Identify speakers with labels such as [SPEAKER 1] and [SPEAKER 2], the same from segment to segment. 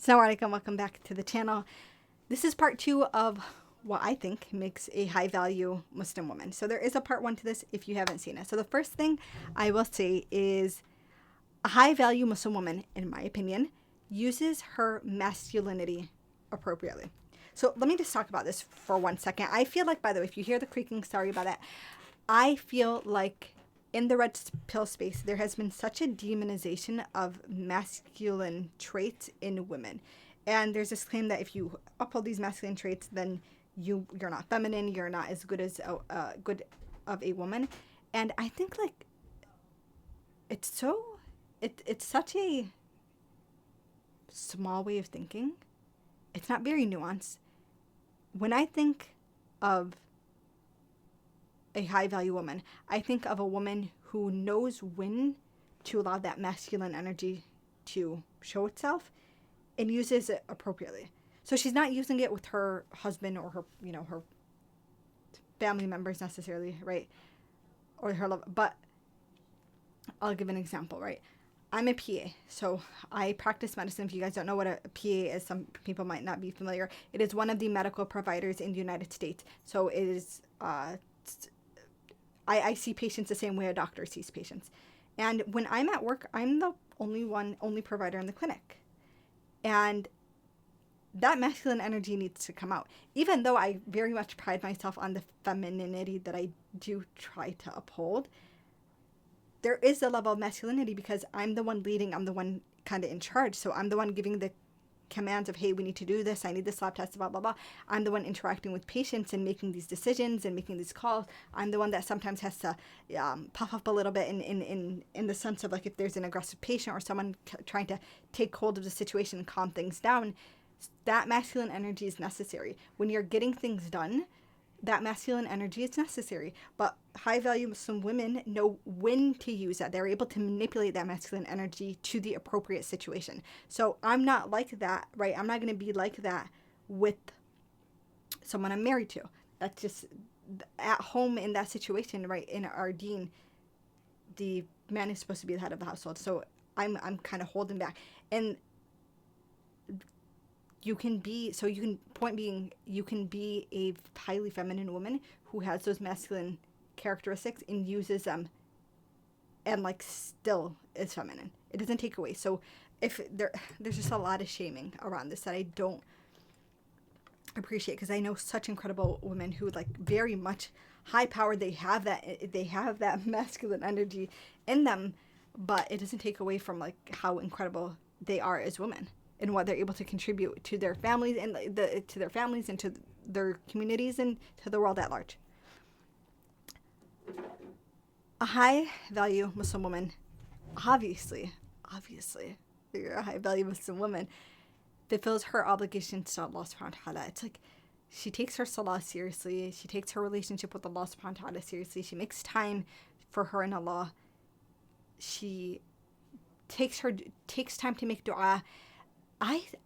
[SPEAKER 1] Assalamu alaikum, welcome back to the channel. This is part 2 of what I think makes a high value Muslim woman. So there is a part 1 to this if you haven't seen it. So the first thing I will say is a high value Muslim woman, in my opinion, uses her masculinity appropriately. So let me just talk about this for 1 second. I feel like, by the way, if you hear the creaking, sorry about that. I feel like in the red pill space, there has been such a demonization of masculine traits in women. And there's this claim that if you uphold these masculine traits, then you're not feminine, you're not as good as good of a woman. And I think like it's such a small way of thinking. It's not very nuanced. When I think of a high value woman, I think of a woman who knows when to allow that masculine energy to show itself and uses it appropriately. So she's not using it with her husband or her, her family members necessarily, right? Or her love. But I'll give an example, right? I'm a PA, so I practice medicine. If you guys don't know what a PA is, some people might not be familiar. It is one of the medical providers in the United States. So it is, I see patients the same way a doctor sees patients. And when I'm at work, I'm the only provider in the clinic. And that masculine energy needs to come out. Even though I very much pride myself on the femininity that I do try to uphold, there is a level of masculinity because I'm the one leading, I'm the one kind of in charge. So I'm the one giving the commands of, hey, we need to do this, I need this lab test, blah, blah, blah. I'm the one interacting with patients and making these decisions and making these calls. I'm the one that sometimes has to puff up a little bit in the sense of like if there's an aggressive patient or someone trying to take hold of the situation and calm things down, that masculine energy is necessary. When you're getting things done, that masculine energy is necessary. But high value Muslim women know when to use that. They're able to manipulate that masculine energy to the appropriate situation. So I'm not like that, right? I'm not going to be like that with someone I'm married to. That's just at home in that situation, right? In our deen, the man is supposed to be the head of the household. So I'm kind of holding back. And you can be a highly feminine woman who has those masculine characteristics and uses them and like still is feminine. It doesn't take away. So if there's just a lot of shaming around this that I don't appreciate, because I know such incredible women who like very much high powered, they have that masculine energy in them, but it doesn't take away from like how incredible they are as women and what they're able to contribute to their families and to their communities and to the world at large. A high value Muslim woman, obviously, you're a high value Muslim woman, fulfills her obligations to Allah subhanahu wa ta'ala. It's like she takes her salah seriously. She takes her relationship with Allah subhanahu wa ta'ala seriously. She makes time for her and Allah. She takes time to make dua.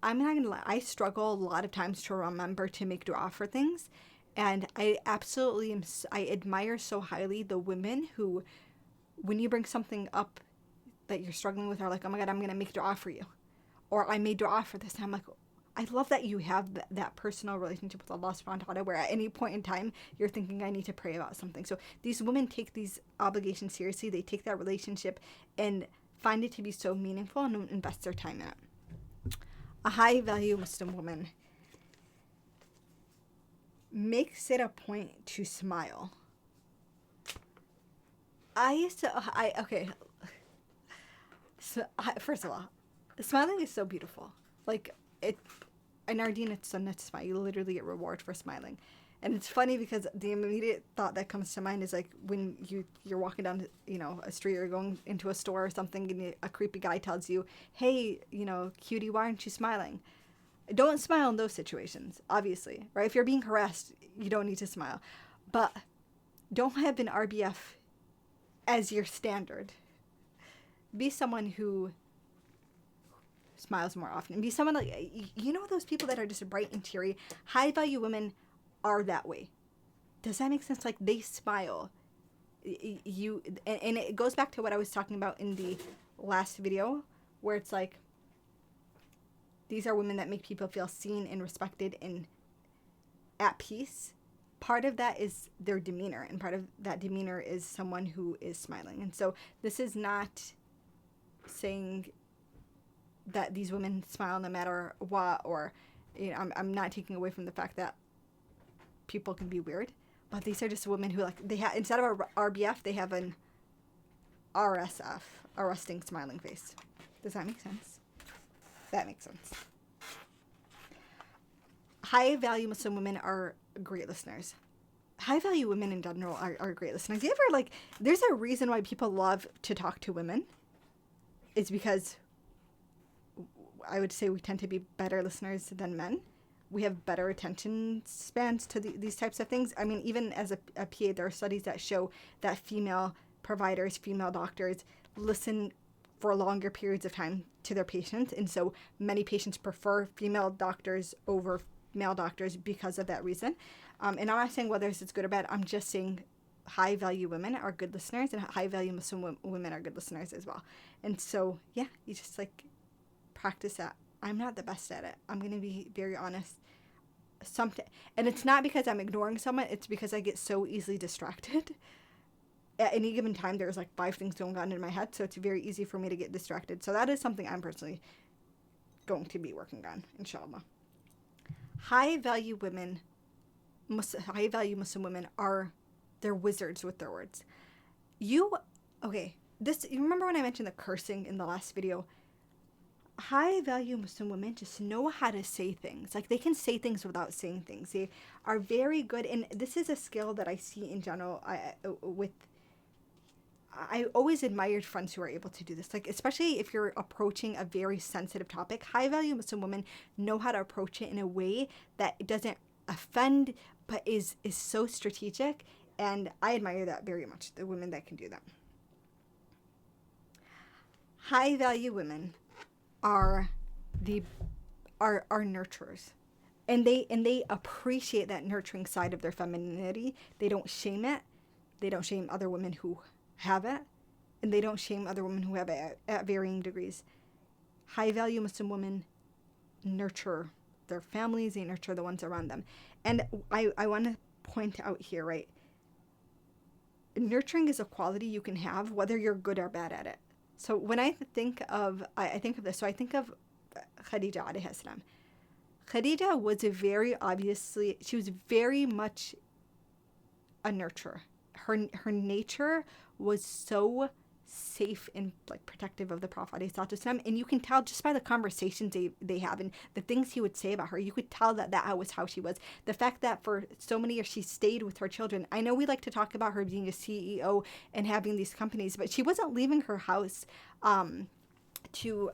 [SPEAKER 1] I'm not gonna lie, I struggle a lot of times to remember to make dua for things, and I admire so highly the women who, when you bring something up that you're struggling with, are like, oh my God, I'm gonna make dua for you, or I made dua for this, and I'm like, I love that you have that personal relationship with Allah subhanahu wa ta'ala where at any point in time you're thinking, I need to pray about something. So these women take these obligations seriously. They take that relationship and find it to be so meaningful and invest their time in it. A high value Muslim woman makes it a point to smile. First of all, smiling is so beautiful. Like in our deen, it's sunnah to smile. You literally get reward for smiling. And it's funny because the immediate thought that comes to mind is like when you're walking down, a street or going into a store or something, and a creepy guy tells you, hey, cutie, why aren't you smiling? Don't smile in those situations, obviously, right? If you're being harassed, you don't need to smile. But don't have an RBF as your standard. Be someone who smiles more often. Be someone like, those people that are just bright and cheery. High value women are that way. Does that make sense? Like they smile. And it goes back to what I was talking about in the last video, where it's like These are women that make people feel seen and respected and at peace. Part of that is their demeanor, and part of that demeanor is someone who is smiling. And so this is not saying that these women smile no matter what, or I'm not taking away from the fact that people can be weird, but these are just women who, like, they have, instead of a RBF, they have an RSF, a resting smiling face. Does that make sense? That makes sense. High value Muslim women are great listeners. High value women in general are great listeners. You ever, like, there's a reason why people love to talk to women. It's because I would say we tend to be better listeners than men. We have better attention spans to these types of things. I mean, even as a PA, there are studies that show that female providers, female doctors listen for longer periods of time to their patients. And so many patients prefer female doctors over male doctors because of that reason. And I'm not saying whether it's good or bad. I'm just saying high value women are good listeners, and high value Muslim women are good listeners as well. And so, yeah, you just, like, practice that. I'm not the best at it. I'm going to be very honest. And it's not because I'm ignoring someone. It's because I get so easily distracted. At any given time, there's like 5 things going on in my head. So it's very easy for me to get distracted. So that is something I'm personally going to be working on, inshallah. High value Muslim women they're wizards with their words. You remember when I mentioned the cursing in the last video? High value Muslim women just know how to say things. Like, they can say things without saying things. They are very good. And this is a skill that I see in general I always admired friends who are able to do this. Like, especially if you're approaching a very sensitive topic, high value Muslim women know how to approach it in a way that it doesn't offend, but is so strategic. And I admire that very much, the women that can do that. High value women are nurturers, and they appreciate that nurturing side of their femininity. They don't shame it. They don't shame other women who have it, and they don't shame other women who have it at varying degrees. High value Muslim women nurture their families. They nurture the ones around them. And I want to point out here, right, nurturing is a quality you can have whether you're good or bad at it. So when I think of this, so I think of Khadija alayhi salam. Khadija was she was very much a nurturer. Her nature was so safe and, like, protective of the Prophet alayhi salam, and you can tell just by the conversations they have and the things he would say about her. You could tell that was how she was. The fact that for so many years she stayed with her children. I know we like to talk about her being a CEO and having these companies, but she wasn't leaving her house to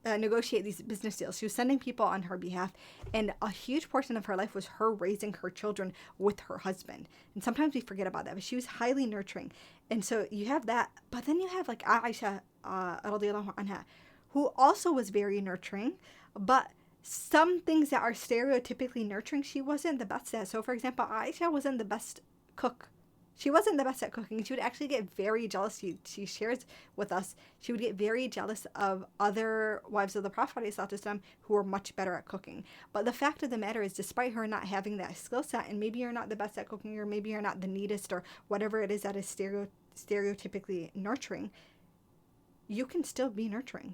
[SPEAKER 1] negotiate these business deals. She was sending people on her behalf, and a huge portion of her life was her raising her children with her husband. And sometimes we forget about that, but she was highly nurturing. And so you have that, but then you have, like, Aisha radiyallahu anha, who also was very nurturing, but some things that are stereotypically nurturing, she wasn't the best at. So, for example, Aisha wasn't the best cook. She wasn't the best at cooking. She would actually get very jealous. She shares with us, she would get very jealous of other wives of the Prophet ﷺ who were much better at cooking. But the fact of the matter is, despite her not having that skill set, and maybe you're not the best at cooking, or maybe you're not the neatest, or whatever it is that is stereotypically nurturing, you can still be nurturing,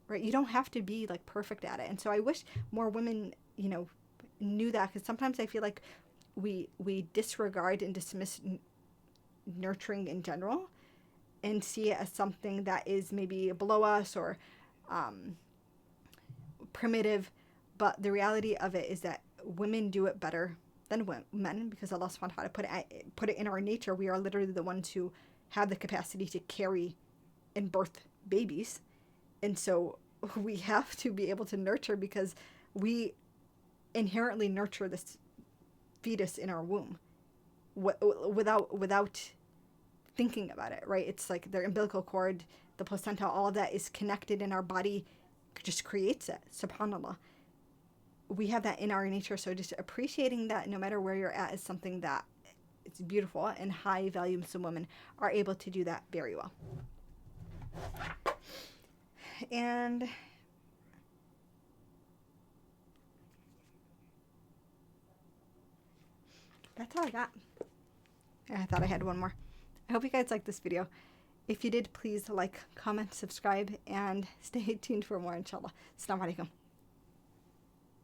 [SPEAKER 1] right? You don't have to be, like, perfect at it. And so I wish more women, knew that, because sometimes I feel like we disregard and dismiss nurturing in general and see it as something that is maybe below us or primitive. But the reality of it is that women do it better than men, because Allah subhanahu wa ta'ala put it in our nature. We are literally the ones who have the capacity to carry and birth babies. And so we have to be able to nurture, because we inherently nurture this fetus in our womb without thinking about it, right? It's like their umbilical cord, the placenta, all of that is connected, and our body just creates it. SubhanAllah. We have that in our nature. So just appreciating that no matter where you're at is something that it's beautiful, and high value Muslim women are able to do that very well. And that's all I got. I thought I had one more. I hope you guys liked this video. If you did, please like, comment, subscribe, and stay tuned for more, inshallah. Assalamu alaikum.